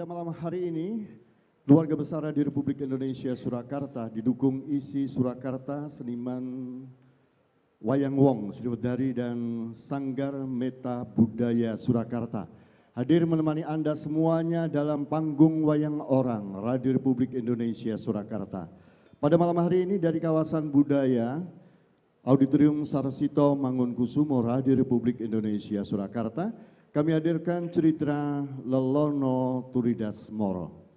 malam hari ini, keluarga besar di Republik Indonesia Surakarta didukung isi Surakarta, seniman Wayang Wong, Sriwedari dan Sanggar Meta Budaya Surakarta hadir menemani Anda semuanya dalam panggung Wayang Orang Radio Republik Indonesia Surakarta. Pada malam hari ini dari kawasan budaya Auditorium Sarsito Mangunkusumo Radio Republik Indonesia Surakarta, kami hadirkan cerita Lelono Turidas Moro.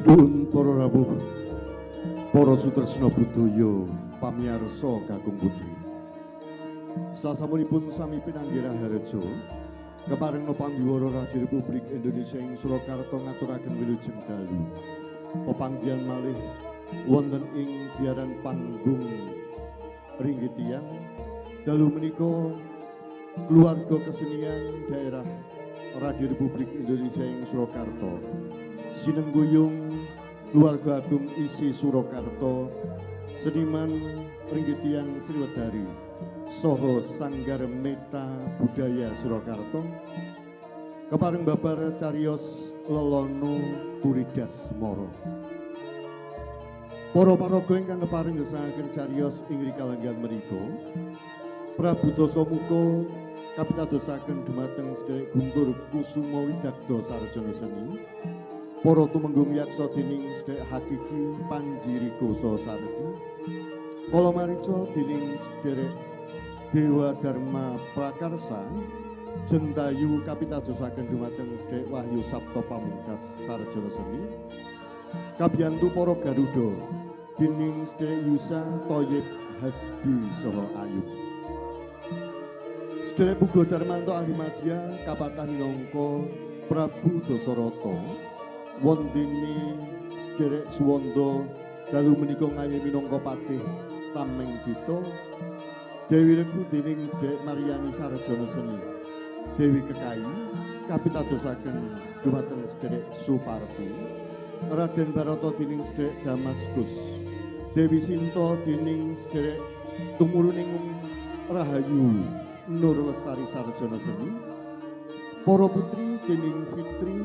Nuwun para rawuh, para sutresna budaya, pamiyarsa kakung putri. Sasampunipun sami pinanggih raharja, keparengna pambiwara Radio Republik Indonesia ing Surakarta ngaturaken wilujeng dalu. Pepanggihan malih wonten ing giaran panggung Ringgit Tiyang, dalu menika keluarga kesenian daerah Radio Republik Indonesia ing Surakarta sinengguyung keluarga agung isi Surakarta, seniman Ringgit Tiyang Sriwedari, Soho Sanggar Meta Budaya Surakarta, kepareng babar cariyos Lelono Turidas Moro. Para paraga ingkang kepareng gesangken cariyos ing rikalangan menika, Prabu Dasamuka kapitadosaken dumateng sedherek Guntur Kusuma Widagdo Sarjana Seni. Para tumenggung yaksa dening sedherek Hakiki Panjiriko Sardi, kala marica dening sedherek Dewa Dharma Prakarsa, Jentayu kapitadosaken dumateng sedherek Wahyu Sabto Pamungkas Sarjana Seni, kabiyantu para Garuda dening sedherek Yusa Thoyib Hasbi saha Ayub. Sedherek Puga Darmanto Ahlimadya kapatah minangka Prabu Dasarata, wondene sedherek Suwanda dalu menika ngaye minangka patih Tameng Dita, Dewi Regu dening sedherek Maryani Sarjana Seni, Dewi Kekayi kapitadosaken dumateng sedherek Suparti, Raden Barata dening sedherek Damaskus, Dewi Sinta dening sedherek Tumuruning Rahayu Nur Lestari Sarjana Seni, para putri dening Fitri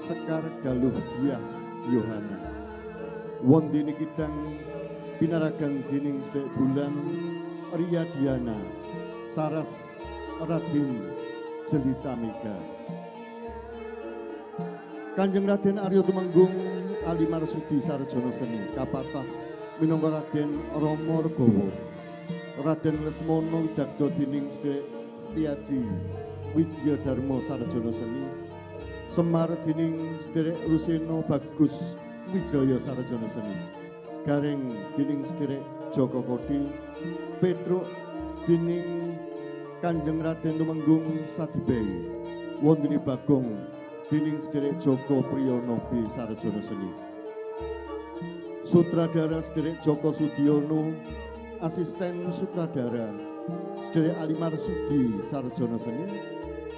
Sekar Galuh Diah Yohana, wondene kidang pinaragan dening sedherek Bulan Ria Diana Saras Raden Jelita Mega. Kanjeng Raden Arya Tumenggung Ali Marsudi Sarjana Seni kapatah minangka Raden Rama Regawa, Raden Lesmana Widagdo dening sedherek Setiaji Widya Dharma Sarjana Seni, Semar dening sedherek Ruseno Bagus Wijaya Sarjana Seni, Gareng dening sedherek Joko Kodi, Petruk dening Kanjeng Raden Tumenggung Sadibei, wondene Bagong dening sedherek Joko Priyono B Sarjana Seni, sutradara sedherek Joko Sudiono, asisten sutradara sedherek Ali Marsudi Sarjana Seni,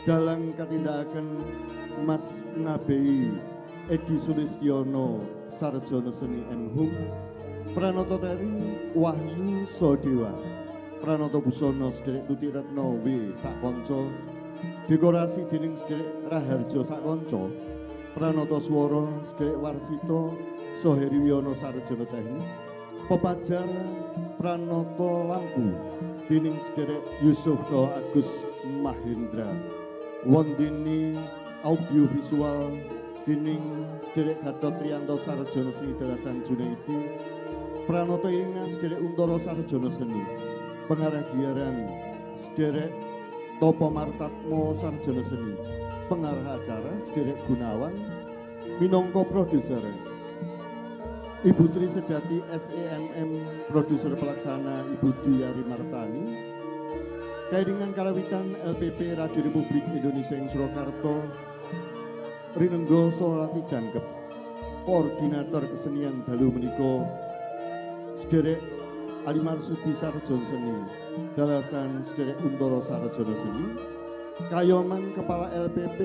dalang katindakan Mas Nabei Edi Sulistiono Sarjana Seni M.Hum, Pranata Teri Wahyu Sodewa, Pranata Busana sedherek Tuti Retno W Sakonco, dekorasi dening sedherek Raharjo Sakonco, Pranata Swara sedherek Warsito Soheri Wiyono Sarjana Teknik, pepajar Pranoto Lampu dening sederek Yusuf Agus Mahendra, wondene audiovisual dening sederek Gatot Triyanto Sarjono Seni Dalasan Junaidi, Pranoto ingan sederek Untoro Sarjono Seni, pengarah giaran sederek Topo Martatmo Sarjono Seni, pengarah acara sederek Gunawan, minangka produser Ibu Tri Sejati SEMM, produser pelaksana Ibu Dwi Ari Martani, kairingan kalawitan LPP Radio Republik Indonesia ing Surakarta, Rinenggo Solati Jangkep, koordinator kesenian dalu menika sederek Ali Marsudi Sarjono Seni, Dalasan sederek Untoro Sarjono Seni, kayoman Kepala LPP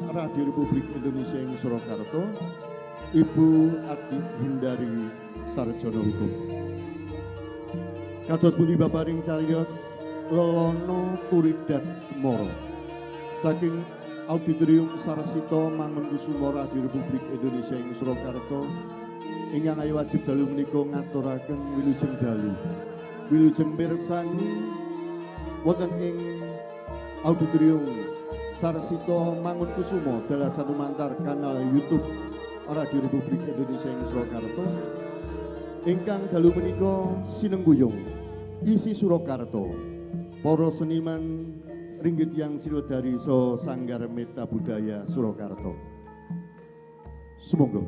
Radio Republik Indonesia ing Surakarta, Ibu Ati Hindari Sarjono Hukum. Kados pundi babaring cariyos Lelono Turidas Moro saking Auditorium Sarsito Mangunkusumo Radio Republik Indonesia ing Surakarta ingkang ayu wajib dalu menika ngaturaken wilujeng dalu wilujeng mirsani wonten ing Auditorium Sarsito Mangunkusumo Dalasan Lumantar kanal YouTube Radio Republik Indonesia ing Surakarta ingkang dalu menika sinengguyung isi Surakarta para seniman ringgit yang silodari so Sanggar Meta Budaya Surakarta. Sumangga.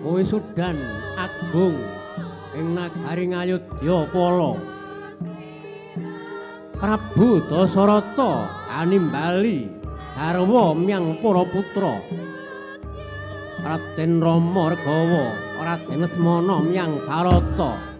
Wisudan Agung ing nagari Ngayodya Pala. Prabu Dasarata animbali garwa miyang para putra. Raden Rama Regawa, Raden Lesmana miyang Barata.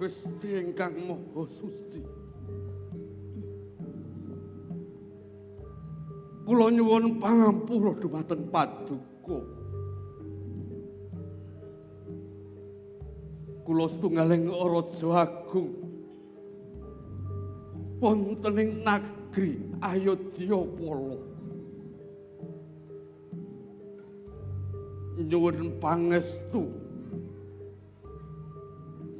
Gusti ingkang Maha Suci. Kula nyuwun pangampura dhumateng Paduka. Kula setunggaling Raja Agung wonten ing nagri Ayodya Pala. Nyuwun pangestu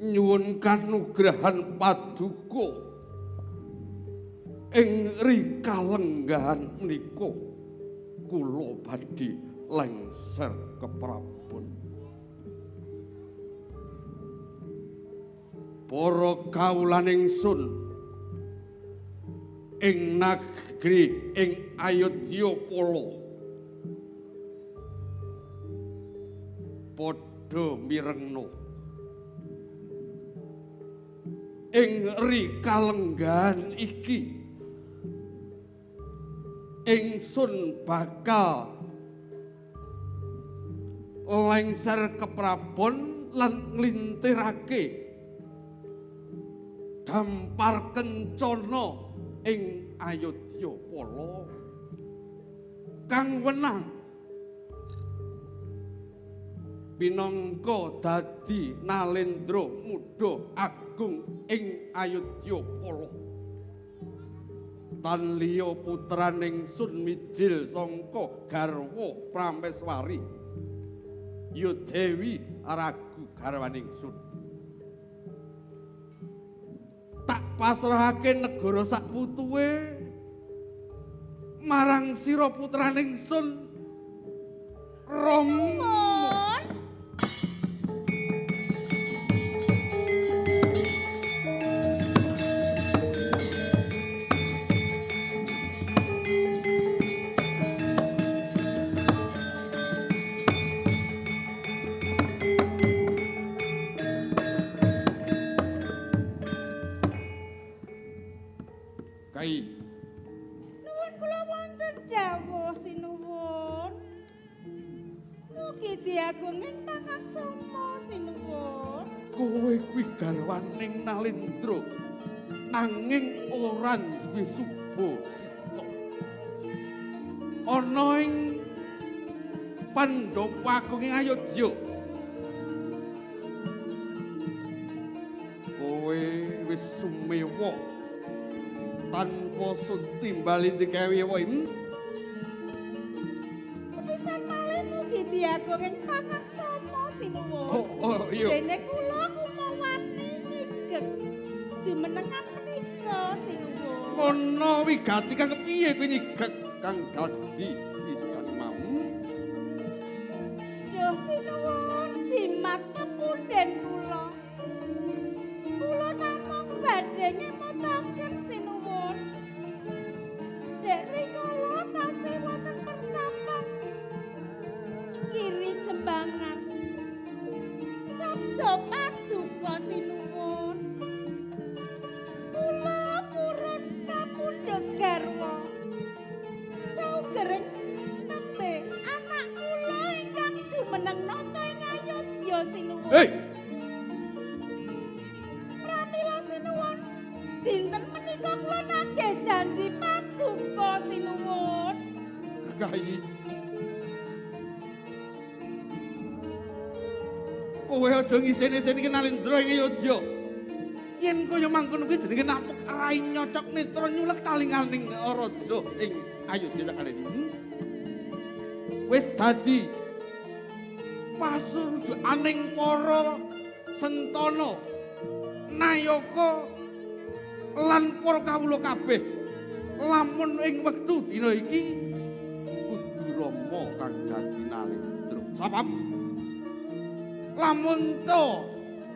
nyuwun kanugrahan Paduka ing rikalenggahan menika kula badhe lengser keprabon. Para kawulan ingsun ing nagri ing Ayodya Pala padha mirengna ing rikalenggahan iki ingsun bakal lengser keprabon lan nglintirake dampar kencana ing Ayodya Pala kang wenang binangka dadi Nalendra Muda Agung ing Ayodya Pala. Tan liya putraning Sun Mijil sangka garwa Prameswari. Ya Dewi Aragu garwaning Sun. Tak pasrahake negara sakputuhe marang sira putraning Sun Rama. Kai. Nuwun kula wonten jawuh sinuwun. Mugi diagunging pangaksama sinuwun. Kowe kuwi garwaning Nalendra nanging ora duwe suba sita. Ana ing Pandhawa Agung ing Ayodya. Kowe wis sumewa tanpa sutimbali digawe wae. Sepisan malih mugi diagunging pangaksama sinuwun. Oh iya. Dene kula kumawani nyigek jumenengan menika sinuwun. Ana wigati kang kepiye kuwi nyigek kang dadi pisan mau? Duh sinuwun jimat kepunden kula. Kula namung badhe ngemotaken sinuwun. Dek rikala tasih wonten pertapan kiri Jembangan. Sabda Paduka sinuwun. Kula purun kapundhut garwa. Saugering tembe anak kula ingkang jumeneng nata ing Ayodya sinuwun. Hei, Pramila sinuwun. Dinten menika kula nagih janji Paduka sinuwun. Kai. Kowe aja ngiseni-iseni Nalendra ing Ayodya. Yen kaya mangkono kuwi jenenge napuk rai nyocok netra nyulek talinganing raja ing Ayodya kalene. Wis dadi pasurujaning para sentana nayaka lan para kawula kabeh lamun ing wektu dina iki kudu Rama kang dadi nalendra sabab lamun to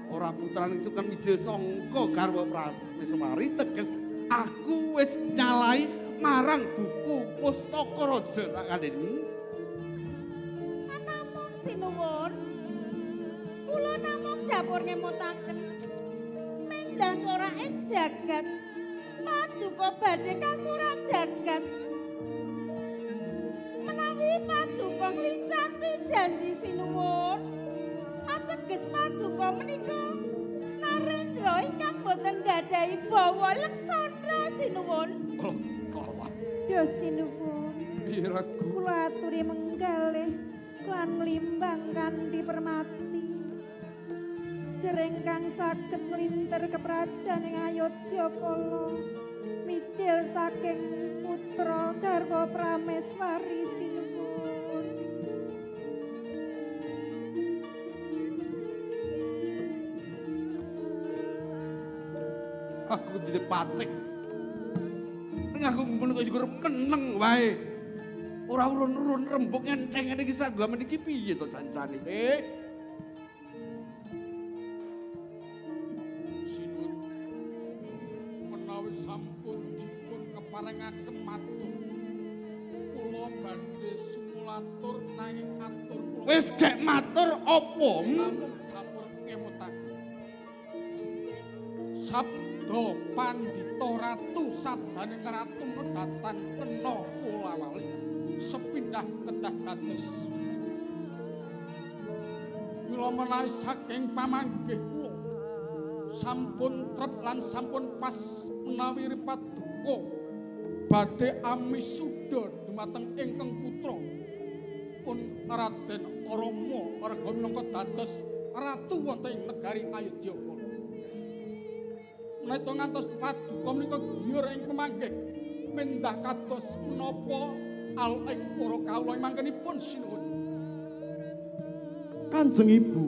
ora putraning Sukan Wijaya Sangka garwa Prameswari teges aku wis nyalai marang buku pustaka raja tak kandhani. Namung sinuwun. Kula namung dapur ngemutaken mendah sorake jagat. Paduka badhe kasurat jagat. Menawi paduka nglicati janji sinuwun. Ateges paduka menika Narendra ingkang boten gadhahi bawa leksana sinuwun. Ya sinuwun. Piraku Kula aturi menggalih lan limbang kanthi permati. Dereng kang saged nglintir keprajan ing Ayodya kala micil saking putra garwa Prameswari sinuwun. aku dadi patik. Ning aku ngono kok juga meneng wae. Ora urun-urun rembug enteng iki sanggaman iki piye to jancane? Sinuwun menawi sampun dipun keparengaken matur kula badhe sumulatur nanging atur kula Wis gek matur apa? namung dapur ngemutaken sabda pandhita ratu sabdaning ratu medatan kena kulawali sepindah kedah dados mila menawi saking pamanggih kula sampun trep lan sampun pas menawi ripat duka badhe amisuda dumateng ingkang putra pun Raden Rama arga minangka dados ratu wonten ing negari Ayodya kala menawi ngantos paduka menika giyur ing pamanggih mendah kados menapa al ing para kawula mangkenipun sinuwun. Kanjeng Ibu,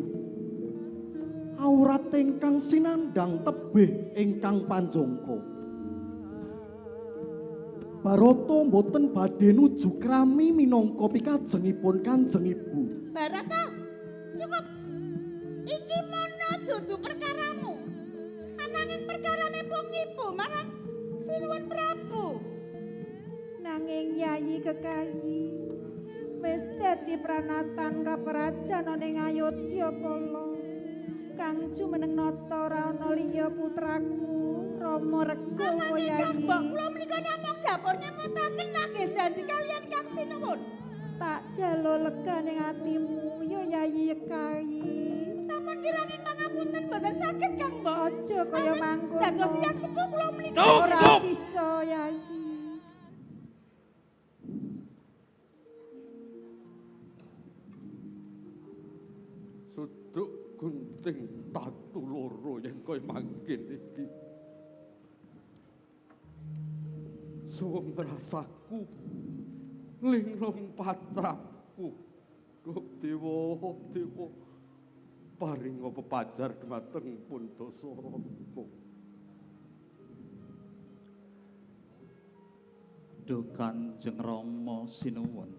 aurat ingkang sinandang tebih ingkang panjangka. Barata mboten badhe nuju krami minangka pikajengipun Kanjeng Ibu. Barata, cukup. Iki mono dudu perkaramu. Ananging perkarane pung ibu marang Sinuwun Prabu. Nanging Yayi Kekayi wis dadi pranatan kaprajan ing Ayodya kala. Kang jumeneng nata ora ana liya putraku Rama Regawa Yayi. Mbok kula menika namung dapur nyemutaken nggih janji kalian Kang Sinuwun. Tak jalo lega ning atimu ya Yayi Kekayi. Sampun kirangin pangapunten boten saged Kang Mbok. Aja kaya mangkono. Dados tiyang sepuh kula menika Ora bisa Yayi. Suduk gunting tatu loro yang kowe mangkin iki. Suwung rasaku linglung patrapku. Duh dewa paringa pepajar dhumateng Pundasaratma. Duh Kanjeng Rama sinuwun.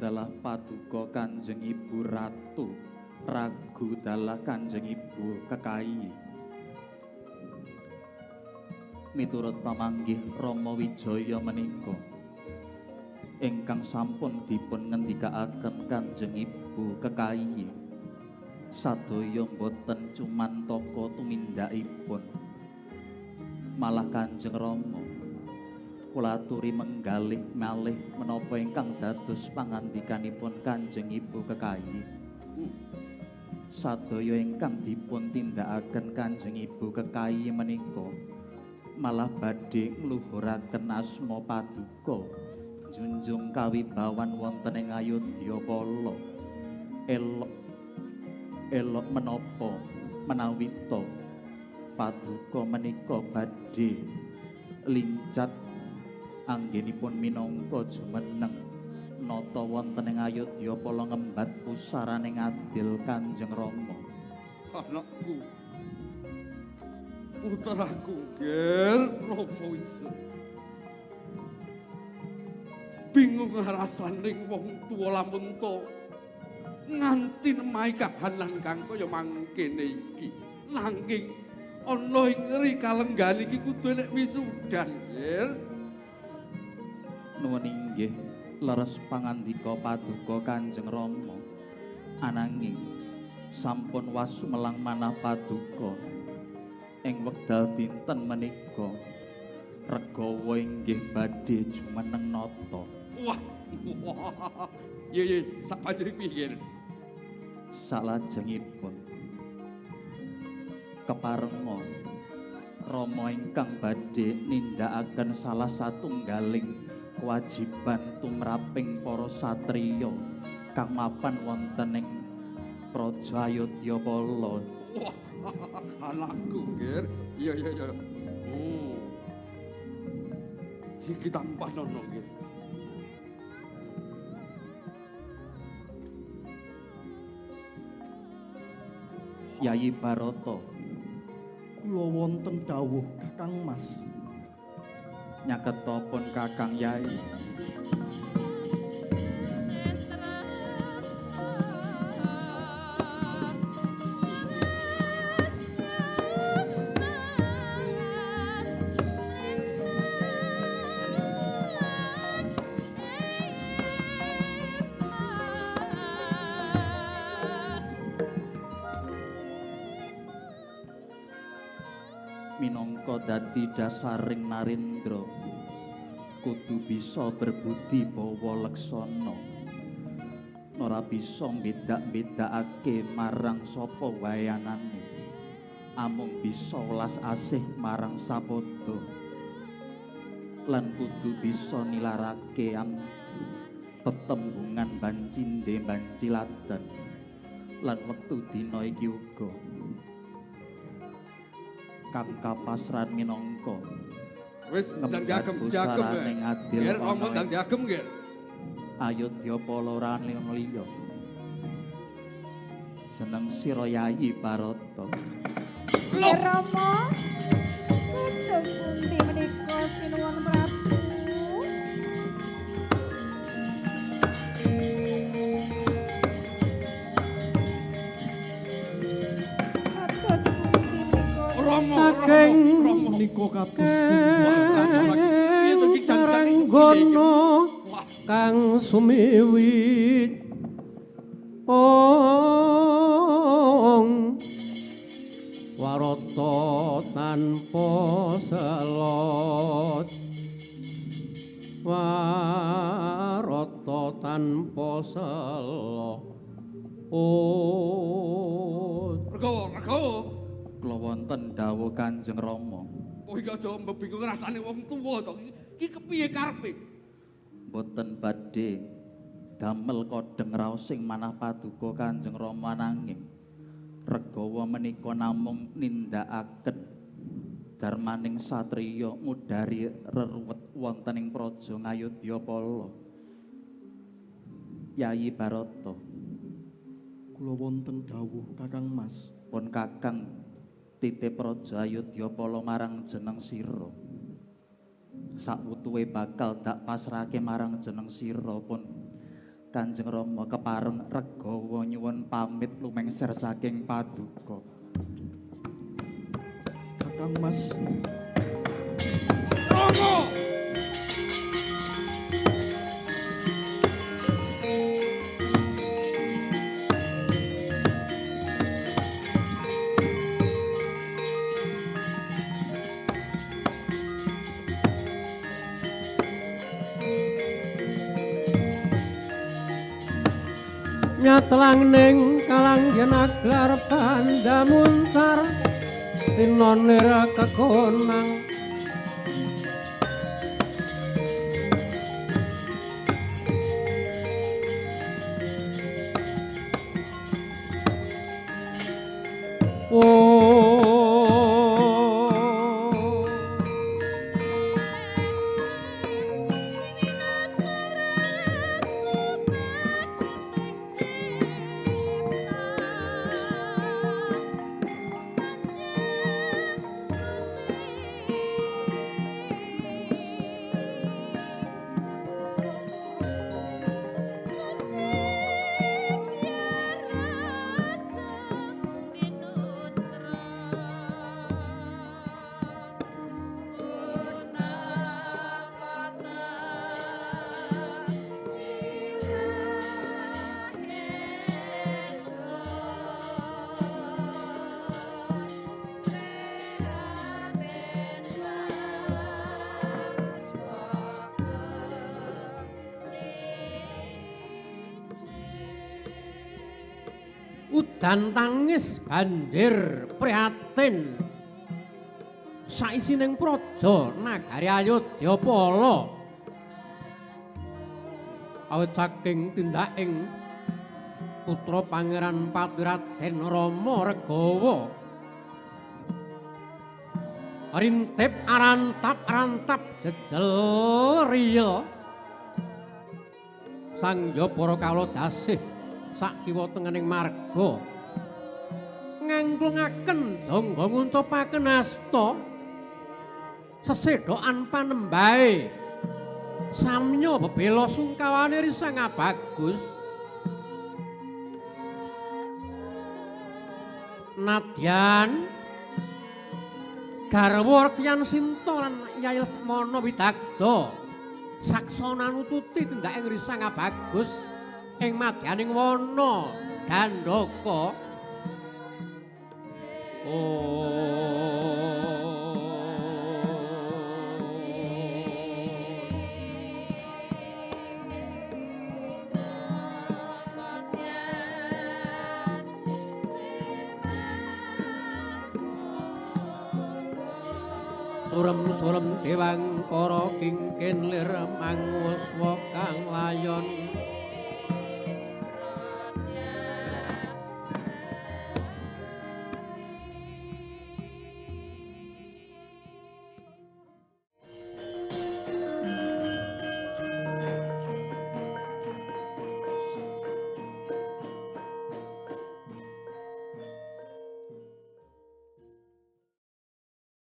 Dalah paduka Kanjeng Ibu Ratu, ragu dalah Kanjeng Ibu Kekayi. Miturut pamanggih Rama Wijaya menika ingkang sampun dipun ngendikaaken Kanjeng Ibu Kekayi sadaya boten cumantaka tumindakipun, malah Kanjeng Rama kula aturi menggalih malih menapa ingkang dados pangandikanipun Kanjeng Ibu Kekayi. Sadaya ingkang dipun tindakaken Kanjeng Ibu Kekayi menika malah badhe ngluhuraken asma paduka junjung kawibawan wonten ing Ayodya kala. Elok menapa menawi to paduka menika badhe lincat anggenipun minangka jumeneng nata wonten ing Ayodya Pala ngembat pusaraning adil Kanjeng Rama. Anakku, putraku Ger Rama Wisa. Bingung rasaning wong tuwa lamun to nganti nemahi kahanan kang kaya mangkene iki. Nanging ana ing rikalenggan iki kudu nek wisudan, Ger. Nuwun inggih leres pangandika paduka Kanjeng Rama. Ananging sampun wasumelang manah paduka ing wekdal dinten menika regawa inggih badhe jumeneng nata. Wah. Ye sak panjenengan piye, Ger? Salajengipun keparenga Rama ingkang badhe nindakaken salah satunggaling kewajiban tumraping para satriya kang mapan wonten ing Praja Ayodya Pala. Wah, anakku, Ger. Iya. Iki tambah nono, Ger. Yayi Barata, Kula wonten dawuh Kakang Mas. nyaketa pun Kakang Yayi. Minangka dadi dasaring Narendra kudu bisa berbudi bawa leksana, ora bisa mbedak-bedakake marang sapa wayanane, amung bisa welas asih marang sapada, lan kudu bisa nilarake tetembungan bancinde banciladen lan wektu dina iki uga kang kapasran minangka Wis ndang diagem pusaraning adil Ger Rama ndang diagem, Ger. Ayodya Pala ora liya seneng sira Yayi Barata. Ger Rama, kudus pundi menika sinuwun Prabu? Saking menika kados Tranggono kang sumiwit ong warata tanpa selot, warata tanpa selot. Regawa. Kula wonten dawuh Kanjeng Rama. Kowe iki aja mbingung rasane wong tuwa to. Iki kepiye karepe? Boten badhe damel kodeng raosing manah paduka Kanjeng Rama, nanging regawa menika namung nindakaken darmaning satriya ngudari reruwet wonten ing Praja Ngayodya Pala. Yayi Barata, kula wonten dawuh Kakang Mas. pun Kakang titip Praja Ayodya Pala marang jeneng sira. Sakwutuhe bakal dak pasrahake marang jeneng sira pun Kanjeng Rama kepareng regawa nyuwun pamit lumengser saking paduka. Kakang Mas. Rama! nyatlang ning kalanggen aglar banda muntar tinonira kekonang oh udan tangis banjir prihatin saisining praja nagari Ayodya Pala awit saking tindaking putra Pangeran Patiraden Rama Regawa rintip arantap jejel riya sang para kawula dasih sak kiwa tengening marga ngangklungaken dongga nguntupaken asta sesedhokan panembahe samya bebela sungkawane risang bagus nadyan garwa Rekyan Sinta lan Yayi Lesmana Widagda saksana nututi tindake risang bagus ing madyaning wana Gandhaka. Surem-surem dewangkara kingkin lir manguswa kang layon